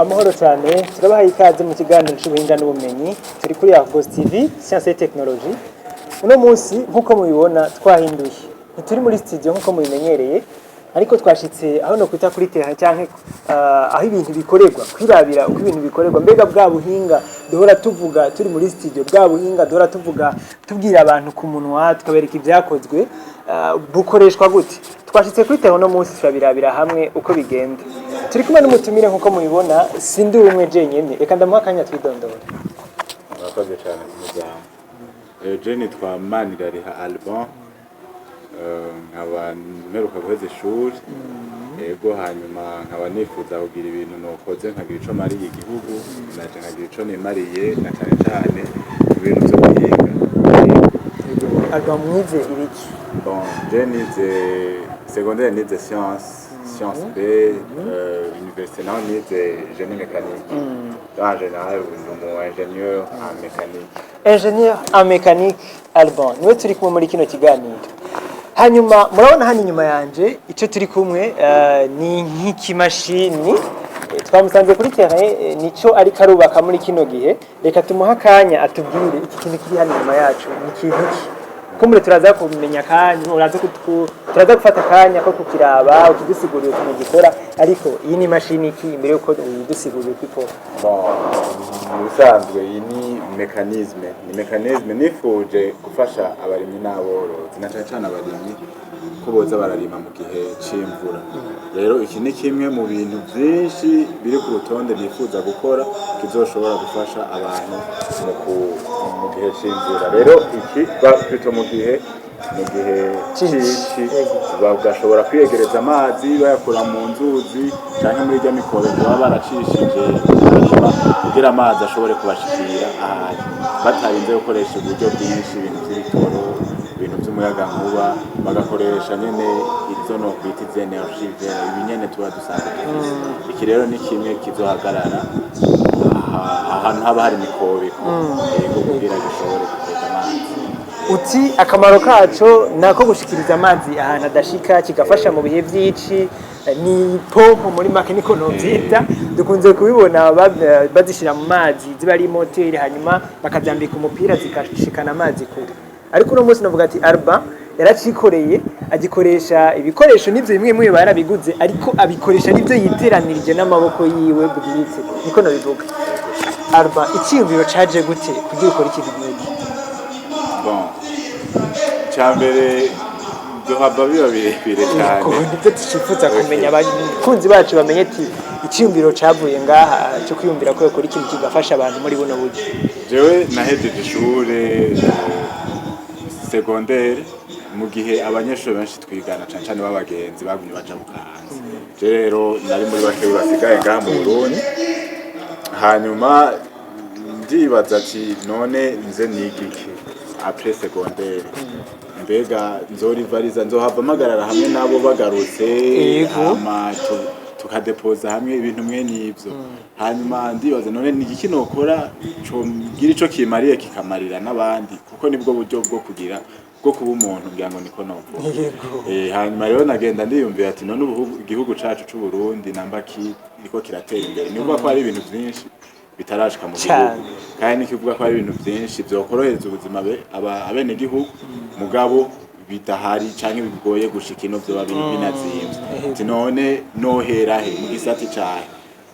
Amahoro cyane turabahaye ikaze mu kiganiro cy'ubuhinga n'ubumenyi turi kuri Argos TV Science et Technologie. Uno munsi nkuko mubibona twahinduye ntituri muri studio nkuko mubimenyereye ariko twashitse aho no kwita kuri terrain cyangwa aho ibintu bikorerwa kwirabira uko ibintu bikorerwa mbega bwa buhinga duhora tuvuga turi muri studio bwa buhinga duhora tuvuga tubwira abantu ku munwa tukabereka ibyakozwe bukoreshwa gute. Twashitse kuri terrain no munsi turabirabira hamwe uko bigenda. Turi kumwe n'umutumire nkuko mubibona sindi umwe jenyene reka ndamuha kanya twidondora. Murakoze cyane kumujyana. Jenny twa Manirariha Alban nkaba mperuka guheza ishuri yego hanyuma nkaba nifuza kugira ibintu nokoze nkagira ico mariye igihugu naje nkagira ico nimariye na cyane cyane ibintu byo kwiga. Alban mwize ibiki? Bon, Jenny ze secondaire nize science B, université naho nize génie mécanique. En général, ingénieur en mécanique. Ingénieur en mécanique Alban niwe turi kumwe muri kino kiganiro. Hanyuma murabona hano inyuma yanje ico turi kumwe ni nk'ikimashini twamusanze kuri terrain nico ari karubaka muri kino gihe. Reka tumuha kanya atubwire iki kintu kiri hano inyuma yacu ni kintu ki kumure turaza kumenya kanya uraza turaza gufata kanya ko kukiraba ukidusigurira uko gikora ariko iyi ni mashini ki imbere yuko uyidusigurira uko bon musanzwe iyi ni mécanisme nifuje gufasha abarimyi n'aborozi na cyane abarimyi ko boza bararima mu gihe c'imvura. Rero iki ni kimwe mu bintu byinshi biri ku rutonde nifuza gukora kizoshobora gufasha abantu mu gihe c'imvura. Rero iki bafite mu gihe cici bagashobora kwiyegereza amazi bayakura mu nzuzi cyangwa muri rya mikoro baba baracishije kugira amazi ashobore kubashikira ahantu batarinze gukoresha uburyo bwinshi ibintu by'ibitoro ibintu by'umuyaga nkuba bagakoresha nyene izo no kwita energy ibinyene tuba dusanzwe. Iki rero ni kimwe kizohagarara ahantu haba hari mikobeko kugira gishobore guteka amazi. Uti akamaro kaco nako gushikiriza amazi ahantu adashika kigafasha mu bihe by'ici ni pompo muri make niko novyita dukunze kubibona bazishira mu mazi ziba ari moteri hanyuma bakazambika umupira zikashikana amazi kure. Ariko uno munsi navuga ati Alban yaracikoreye agikoresha ibikoresho n'ivyo bimwe bimwe barabiguze ariko abikoresha n'ivyo yiteranirije n'amaboko yiwe bwite niko nabivuga. Alban icyumviro caje gute kugira ukora iki bigiki? Bon cyambere duhaba biba birebire cyane ko ndetse tushifuza kumenya abakunzi bacu bamenye ati icyumviro cavuye ngaha cyo kwiyumvira ko yakora ikintu kigafasha abantu muri buno buryo. Jewe nahejeje ishure secondaire mu gihe abanyeshuri benshi twigana cyane b'abagenzi bagumye baja mu kahanze. Rero nari muri bake basigaye ngaha mu Burundi hanyuma ndibaza ati none nze nigiki après secondaire mbega nzorivariza nzohava magarara hamwe nabo bagarutse hama tukadepoza hamwe ibintu mwe n'ivyo hanyuma ndibaza none ni iki nokora cyo gira ico kimariye kikamarira n'abandi kuko nibwo buryo bwo kugira bwo kuba umuntu ngira ngo niko novuga. Hanyuma rero nagenda ndiyumvira ati none igihugu cacu c'u Burundi nambaki niko kiratera imbere nivuga ko ari ibintu byinshi bitarashika mu gihugu kandi nikivuga ko ari ibintu byinshi byokorohereza ubuzima abene gihugu mugabo bidahari canke bigoye gushika ino byo binazimvye ati none nohera he mu gisati cyahe.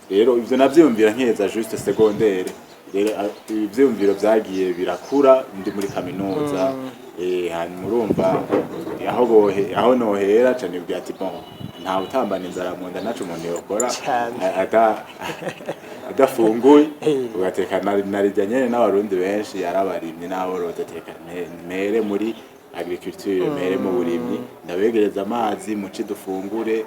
Rero ivyo navyumvira nkeza juste secondaire rero ivyumviro byagiye birakura ndi muri kaminuza hanyuma urumva aho nohera cyane bya ati bon nta utambana inzara mu nda nacu umuntu yokora adafunguye ugateka narijya nyene n'abarundi benshi yarabarimye n'aborozi ateka mere muri agriculture mere mu burimyi ndabegereza amazi muci dufungure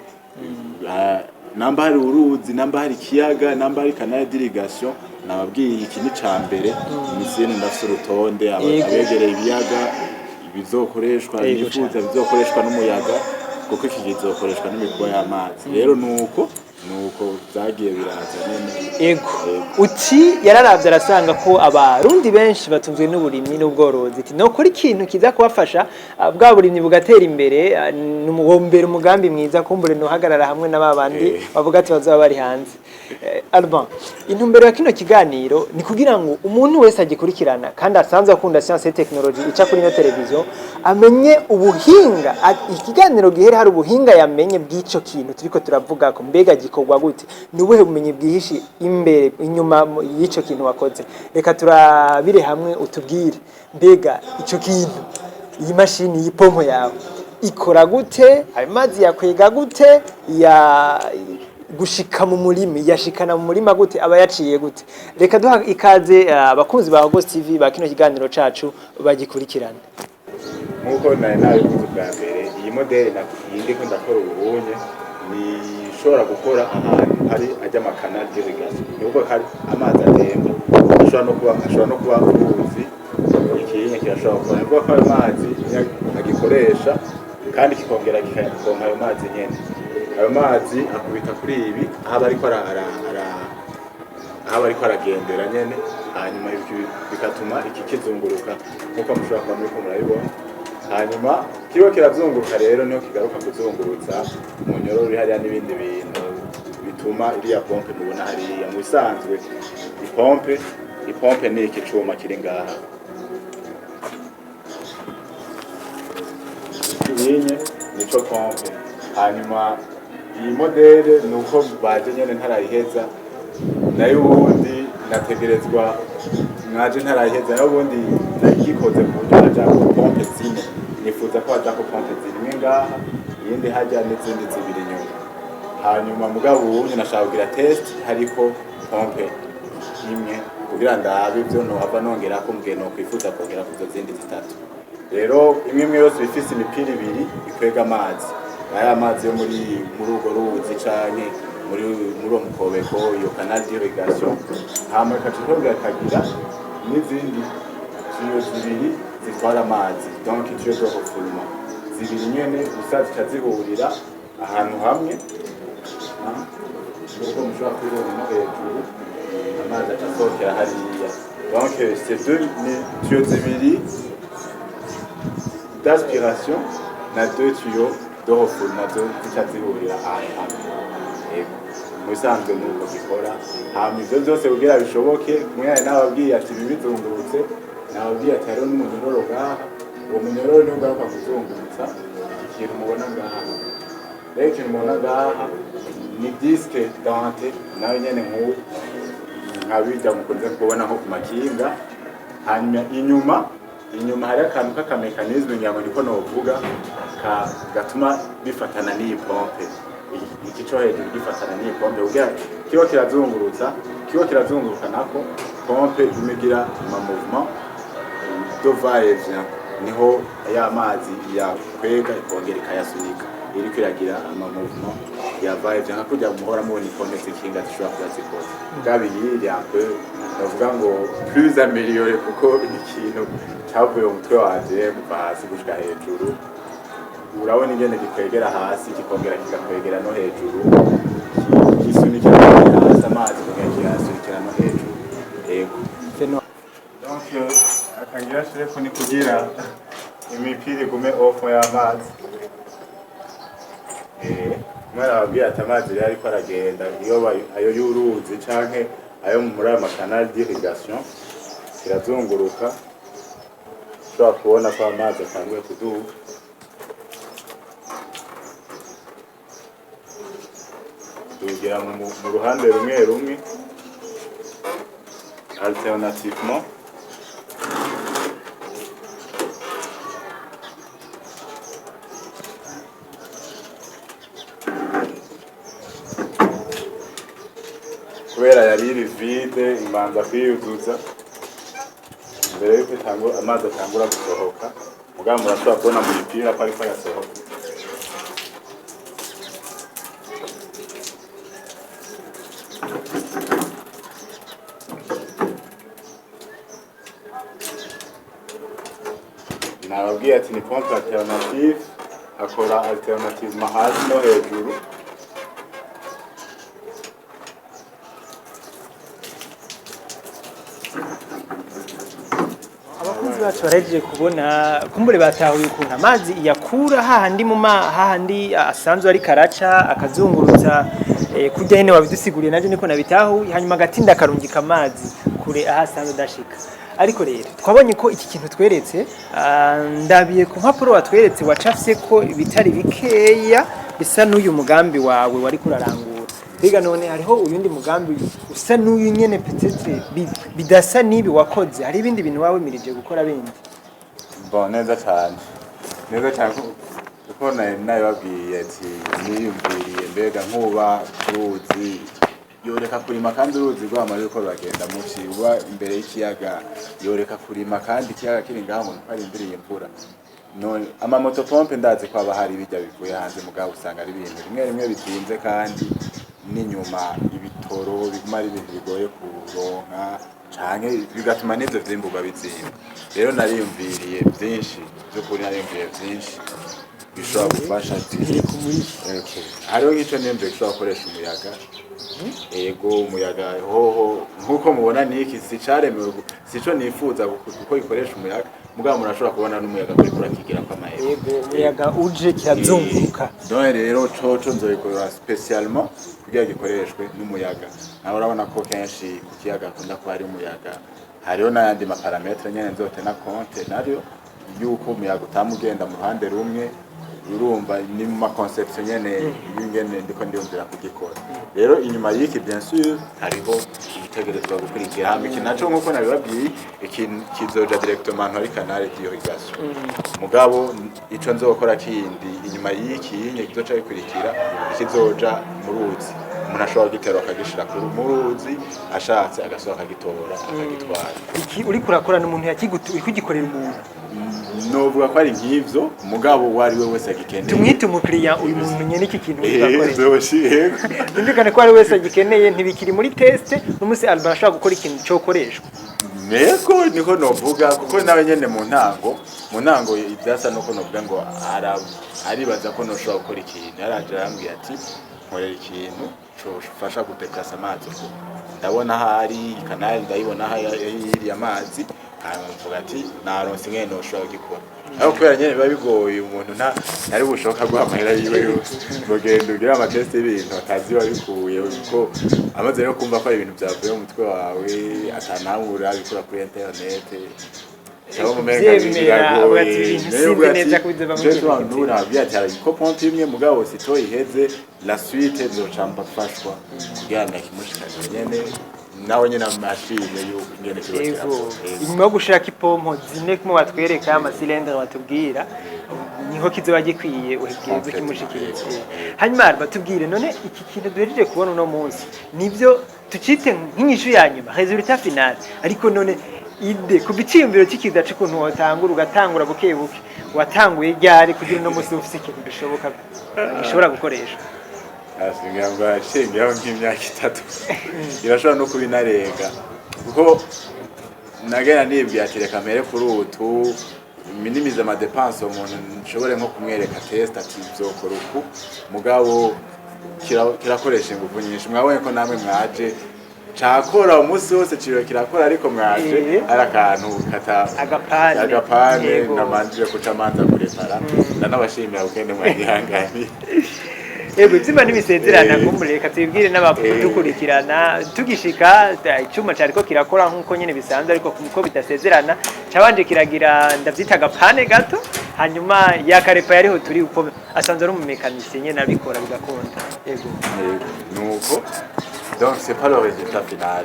namba hari uruzi namba hari kiyaga namba hari canal d'irrigation nababwiye iki ni cambere imisini ndafite urutonde abegereye ibiyaga bizokoreshwa nifuza bizokoreshwa n'umuyaga kuko iki gizokoreshwa n'imikuba y'amazi. Rero nuko nuko zagiye biraza nyene. Ego uti yararavye arasanga ko abarundi benshi batunzwe n'uburimyi n'ubworozi ati no kuri ikintu kiza kubafasha bwa burimyi bugatera imbere n'umuhombera umugambi mwiza kumbure no hagarara hamwe n'ababandi bavuga ati bazaba bari hanze. Alban intumbero ya kino kiganiro ni kugira ngo umuntu wese agikurikirana kandi asanzwe akunda science et technologie ica kuri no televiziyo amenye ubuhinga ikiganiro gihere hari ubuhinga yamenye bw'ico kintu turiko turavuga ko mbega gikorwa gute ni ubuhe bumenyi bwihishi imbere inyuma y'ico kintu wakoze. Reka turabire hamwe utubwire mbega ico kintu iyi mashini y'ipompo yawe ikora gute ayo mazi yakwega gute ya gushika mu murimi yashikana mu murima gute aba yaciye gute. Reka duha ikaze abakunzi ba Ghost TV ba kino kiganiro cacu bagikurikirana. Nkuko nabivuze bwa mbere iyi modeli nakindi ko ndakora ubunye ni ishobora gukora ahantu hari ajya amakanal d'irrigation nubwo hari amazi atemba ashobora no kuba uruzi ikinye kirashobora kuba ko amazi agikoresha kandi kikongera kikakonka ayo mazi nyene. Ayo mazi akubita kuri ibi aho ariko aragendera nyene hanyuma bikatuma iki kizunguruka nkuko mushobora kuba muri ko murabibona. Hanyuma kiba kirazunguruka rero niho kigaruka kuzungurutsa mu nyororo hariya n'ibindi bintu bituma iriya pompe mubona hariya mu bisanzwe. Ipompe ni iki cuma kiri ngaha kinye nico pompe. Hanyuma iyi modele nuko baje nyene ntarayiheza nayo ubundi nategerezwa mwaje ntarayiheza nayo ubundi nagikoze ku buryo haja ku pompe zine nifuza ko haja ku pompe zine ngaha iyindi haja n'izindi zibiri nyuma. Hanyuma mugabo ubundi nashaka kugira test hariko pompe imwe kugira ndabe ivyo nohava nongera ko mugeno kwifuza kongera kuzo zindi zitatu. Rero imwe yose bifise imipira ibiri ikwega amazi aya mazi yo muri ugo ruzi canke muri uwo mukobeko iyo canal d'irrigation hama kacikongera kagira n'izindi tiyo zibiri zitwara amazi donc tiyo zo kufuma zibiri nyene gusa zikazihurira ahantu hamwe nuko mushobora kubibona no hejuru amazi acasohokera hariya. Donc c'est deux tuyaux zibiri d'aspiration na deux tuyaux de refoulement nazo zicazihurira ahantu hamwe. Musanzwe nuko gikora hama ivyo byose kugira bishoboke mwanya nababwiye ati bibizungurutse nababwiye ati hariho n'umunyororo ngaha uwo munyororo niwo ugaruka kuzungurutsa ikintu mubona ngaha. Rero ikintu mubona ngaha ni disque dante nayo nyene nk'ubu nkabirya mukunze kubona nko ku makinga. Hanyuma inyuma hari akantu k'akamekanizme nyango niko novuga gatuma bifatana n'iyi pompe. Iki cyo hejuru gifatana n'iyi pompe kugira kiba kirazunguruka nako pompe imegira ama mouvement de va-et-vient niho ya mazi yakwega ikongera ikayasunika iriko iragira ama mouvement ya va-et-vient nka kujya muhora mubona ipompe zikinga zishobora kuba zikora kabiri yakwe bavuga ngo plus amélioré kuko ikintu cyavuye mu mutwe wanje kuva hasi gushika hejuru. Urabona ingene gikwegera hasi kikongera kigakwegera no hejuru kisunikira hasi amazi kongera kisunikira no hejuru. Yego donc akangira shire ko ni kugira imipira igume off y'amazi. Mwarababwiye ati amazi rero ariko aragenda iyo ayo y'uruzi canke ayo muri ayo makanal d'irrigation kirazunguruka ushobora kubona ko amazi atanguye kuduga. Tugira mu ruhande rumwe alternativement kubera yari iri vide imbanza kwiyuzuza mbere yuko amazi atangura gusohoka mugabo murashobora kubona mu mipira ko ariko yasohoka. Nababwiye ati ni pompe alternative akora alternative hasi no hejuru bacu barahejeje kubona kumbure batahuye ukuntu amazi yakura hahandi hahandi asanzwe ari karaca akazungurutsa kurya hene wabidusiguriye navyo niko nabitahuye hanyuma agatinda akarungika amazi kure ahasanzwe dashika ariko rero twabonye ko iki kintu tweretse ndabiye ku mpapuro watweretse wacafye ko ibitari bikeya bisa n'uyu mugambi wawe wari kurarangura biga none hariho uyundi mugambi usa n'uyu nyene petete bidasa nibi wakoze hari ibindi bintu wawe mirije gukora bindi bon neza cyane kuko nayo babwiye ati niyumviriye mbega nkuba uruzi yoreka kurima kandi uruzi rwamara yuko ruragenda muci uba imbere y'ikiyaga yoreka kurima kandi ikiyaga kiri ngaho ngo ntarindiriye imvura none amamoto pompe ndazi ko aba hari bijya bivuye hanze mugabo usanga ari ibintu rimwe bitinze kandi n'inyuma ibitoro biguma ari ibintu bigoye kuronka canke bigatuma n'ivyo vyimburwa bizimba rero nariyumviriye byinshi by'ukuri nariyumviriye byinshi bishobora gufasha hariho nk'ico nimbe gishobora gukoresha umuyaga ego umuyaga hoho nkuko mubona niki sicaremewe sico nifuza kuko ikoresha umuyaga mugabo murashobora kubona n'umuyaga kuri kurakigira kwa maero ego umuyaga uje kirazunguruka donc rero coco nzoyikora spécialement kugira gikoreshwe n'umuyaga naho urabona ko kenshi ku kiyaga akunda ko hari umuyaga hariho n'ayandi maparametre nyene nzote na compte nario yuko umuyaga utamugenda mu ruhande rumwe urumva ni mu conception nyene y'ingene ndiko ndiyumvira kugikora rero inyuma y'iki bien sûr hariho ibitegerezwa gukurikira hamwe kinaco nkuko nabibabwiye kizoja directement muri canal d'irrigation mugabo ico nzokora kindi inyuma y'iki yinye kizoca bikurikira kizoja mu ruzi umuntu ashobora gitero akagishira mu ruzi ashatse agasohoka agitora akagitwara iki uri kurakora n'umuntu yakigukorera umuntu novuga ko ari nk'ivyo mugabo wari we wese agikeneye tumwite umukiriya uyu muntu nyene iki kintu uzakorera yego ndikane ko ari wese agikeneye ntibikiri muri test n'umusi Alba ashaka gukora ikintu cyo koreshwa Meko niko novuga kuko nawe nyene mu ntango ibyasa nuko novuga ngo aribaza ko noshobora gukora ikintu yaraje arambwira ati nkorera ikintu cyofasha gutekasa amazi ndabona hari kanali ndayibona hari amazi mvuga ati naronse ngene noshobora gukora aho kubera nyene biba bigoye umuntu ntari bushoka guhamahera yiwe yose ngogenda ugira amatest y'ibintu atazi wabikuye uko amaze no kumva ko ari ibintu byavuye mu mutwe wawe atanangura bikora kuri internet cyangwa mu mega biragoye neza kubiza bamwe byatari ko ponti imwe mugabo sito iheze la suite nzocamba fashwa kugira ngo kimushikane nyene nawe nyina mashine y'ingene kibashaka inyuma yo gushaka ipompo zine kumwe batwereka amasilindre batubwira niho kizoba gikwiye uhebwiye kimushikirize hanyuma batubwire none iki kintu duhejeje kubona no munsi nivyo tucite nk'inyishu ya nyuma resultat final ariko none ide kubiciyumviro cy'ikiza cy'ukuntu watangura ugatangura bukebuke watanguye ryari kugira no munsi ufise ikintu bishoboka gishobora gukoresha ngo ashingiyeho nk'imyaka 3 irashobora no kubinarenga kuko nagera nibwiye ati reka mpere kuri utu minimize ama dépenses umuntu nshobore nko kumwereka test ati byokora uku mugabo kirakoresha ingufu nyinshi mwabonye ko namwe mwaje cakora umunsi wose ciro kirakora ariko mwaje arakantu kata agapane namanje kucamanza kurepara ndanabashimira ukende mwagihangani Ego zima nibisezerana kumureka tubwire n'abadukurikirana tugishika icyuma cyariko kirakora nkuko nyene bisanzwe ariko kuko bidasezerana cyabanje kiragira ndavyita gapane gato hanyuma yakarepa yariho turi uko asanzwe ari umumekanisye nyene nabikora bigakunda yego nuko donc c'est pas le résultat final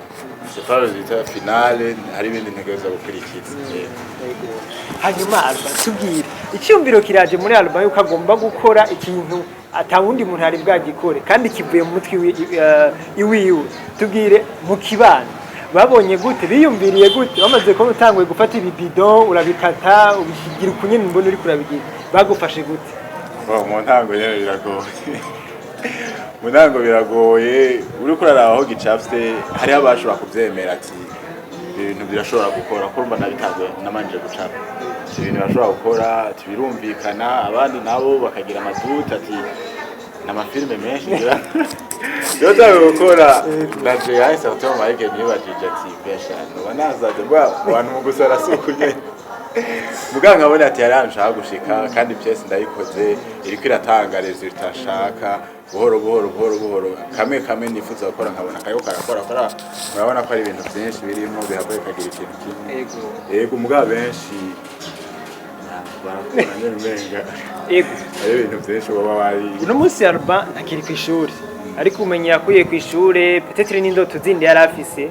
c'est pas le résultat final hari ibindi ntegereza gukurikiza yego hanyuma Alba tubwire icyumviro kiraje muri Alba yuko agomba gukora ikintu atawundi muntu ari bwagikore kandi kivuye mu mutwe iwiwe tubwire mu kibano babonye gute biyumviriye gute bamaze ko utanguye gufata ibibido urabikata ubishigira ukunyene mbone uri kurabigira bagufashe gute mu ntango nyene biragoye mu ntango biragoye uri kuraraho gicafye hari abashobora kuvyemera ati ibintu birashobora gukora ko urumva nabitanguye namanje gucapa ibintu bashobora gukora ati birumvikana abandi nabo bakagira amaduta ati n'amafilme menshi yo tawe gukora naje yahise atoma marike niba jije ati pesha no banazaje bwa abantu mu gusara suku nyene muganga abona ati yaranshaka gushika kandi pièce ndayikoze iriko iratanga resultat nshaka buhoro buhoro kame nifuza gukora nkabona kayo karakora murabona ko ari ibintu byinshi birimo bihagoye kagira ikintu kimwe yego mugabo benshi barakora nyene umenga yego ari ibintu byinshi baba bari uno munsi Alban ntakiri ku ishuri ariko umenye yakuye ku ishure peut-être n'indoto zindi yari afise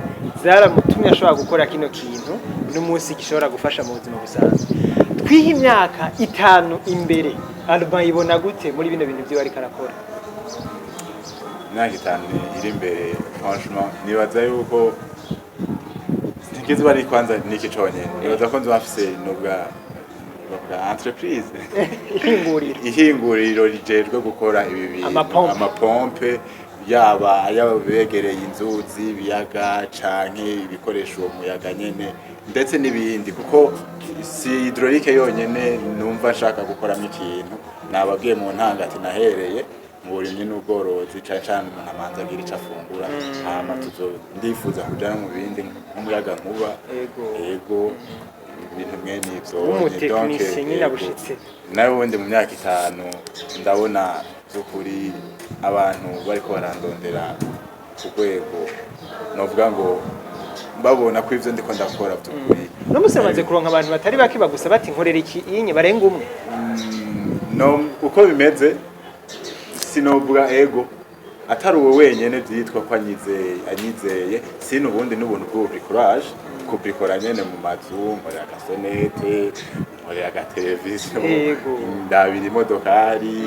zaramutumye ashobora gukora kino kintu uno munsi gishobora gufasha mu buzima busanzwe twiha imyaka 5 imbere Alban ibona gute muri bino bintu byo ariko arakora imyaka 5 iri imbere franchement nibaza yuko ntigeze bari kwanza niki conyene nibaza ko nzafise nubwa entreprise ihinguriro rijejwe gukora ibi bintu amapompe yaba ayabegereye inzuzi ibiyaga canke ibikoresho uwo muyaga nyene ndetse n'ibindi kuko si hydraulique yonyene numva nshaka gukoramo ikintu nababwiye mu ntangati nahereye mu burimyi n'ubworozi cane umuntu amanza agira ico afungura hama ndifuza kujana mu bindi nk'umuyaga nkuba yego ibintu mwene ivyo umutekinisiye nyine abushitse nawe wundi mu myaka 5 ndabona by'ukuri abantu bariko barandondera ku rwego novuga ngo babona ko ivyo ndiko ndakora by'ukuri no musamaze kuronka abantu batari baki bagusa bati nkorera iki inye barenga umwe no uko bimeze sinovuga ego atari uwo wenyene byitwa ko anyizeye sino ubundi n'ubuntu bw'ubricolage kubrikora nyene mu mazu nkorera agasonete nkorera agateleviziyo ndabira imodokari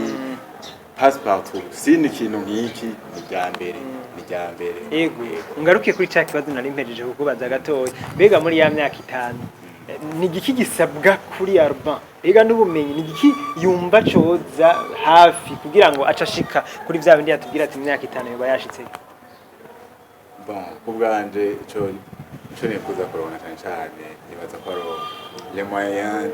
passepartout sino ikintu nk'iki ni ryambere yego ngaruke kuri cya kibazo nari mpejeje kukubaza gatoya mbega muri ya myaka 5 ni igiki gisabwa kuri Alban ega n'ubumenyi ni igiki yumva coza hafi kugira ngo acashika kuri vya bindi yatubwira ati imyaka 5 yoba yashitse bon kubwanje ico nifuza kuronka cyane nibaza ko ari les moyens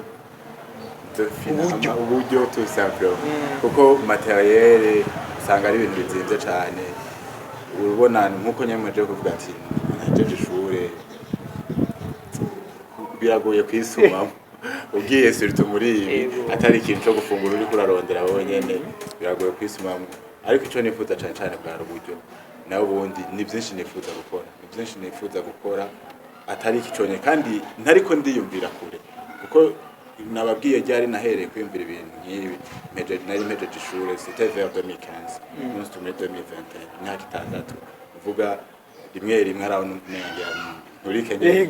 de financement uburyo tout simplement kuko matériel usanga ari ibintu bizimvye cyane urubona nkuko nyemeje kuvuga ati najeje ishure biragoye kwisuma ugiye surtout muri ibi atari ikintu cyo gufungura uri kurarondera wonyene biragoye kwisuma ariko ico nifuza cyane bwa uburyo nawe ubundi ni byinshi nifuza gukora atari ikiconye kandi ntariko ndiyumvira kure kuko nababwiye ryari nahereye kwiyumvira ibintu nk'ibi nari mpejeje ishure c'était vers 2015 nous sommes 2021 imyaka 6 uvuga rimwe araho n'umenga muri Kenya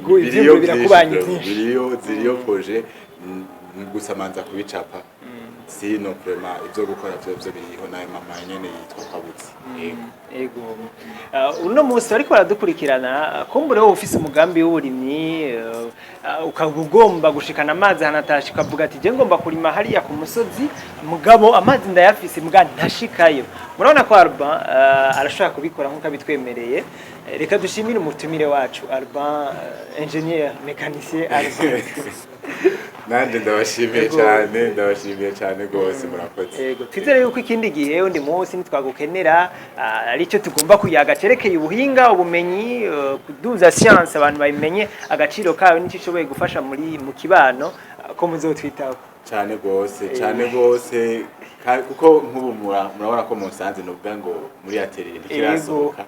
ziriyo projet gusamanza kubicapa sino vraiment ivyo gukora byo biriho nayo mama nyene yitwa Kabutsi ego uno munsi ariko baradukurikirana kumbure wowe ufise umugambi w'uburimyi ukagomba gushikana amazi hanatasha ukavuga ati je ngomba kurima hariya ku musozi mugabo amazi ndayafise muga ntashikayo murabona ko Alban arashaka kubikora nkuko abitwemereye reka dushimire umutumire wacu Alban ingénieur mécanicien Alban nande ndabashimiye cyane gose murakoze yego twizere yuko ikindi gihe undi munsi nitwagukenera arico tugomba kuyaga cerekeye ubuhinga ubumenyi kuduza science abantu bayimenye agaciro kayo n'icyo ishoboye gufasha mu kibano ko muzotwitaho cyane gose kuko nk'ubu murabona ko musanze nuvuga ngo muri atelier ntikirasohoka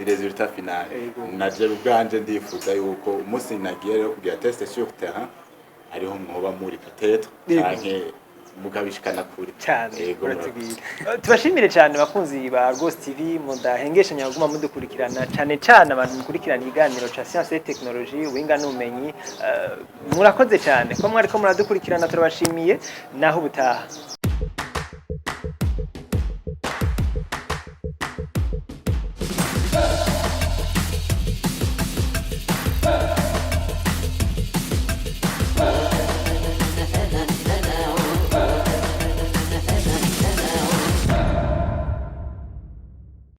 resultat final naje ubwanje ndifuza yuko umunsi nagiye rero kugira test sur terrain ariho mwoba muri peut-être canke mugabishikana kuri cyane tubashimire cyane bakunzi ba Argos TV mudahengeshanya guma mudukurikirana cyane abantu mukurikirana iganiro ca science et technologie ubuhinga n'ubumenyi murakoze cyane ko mwariko muradukurikirana turabashimiye naho ubutaha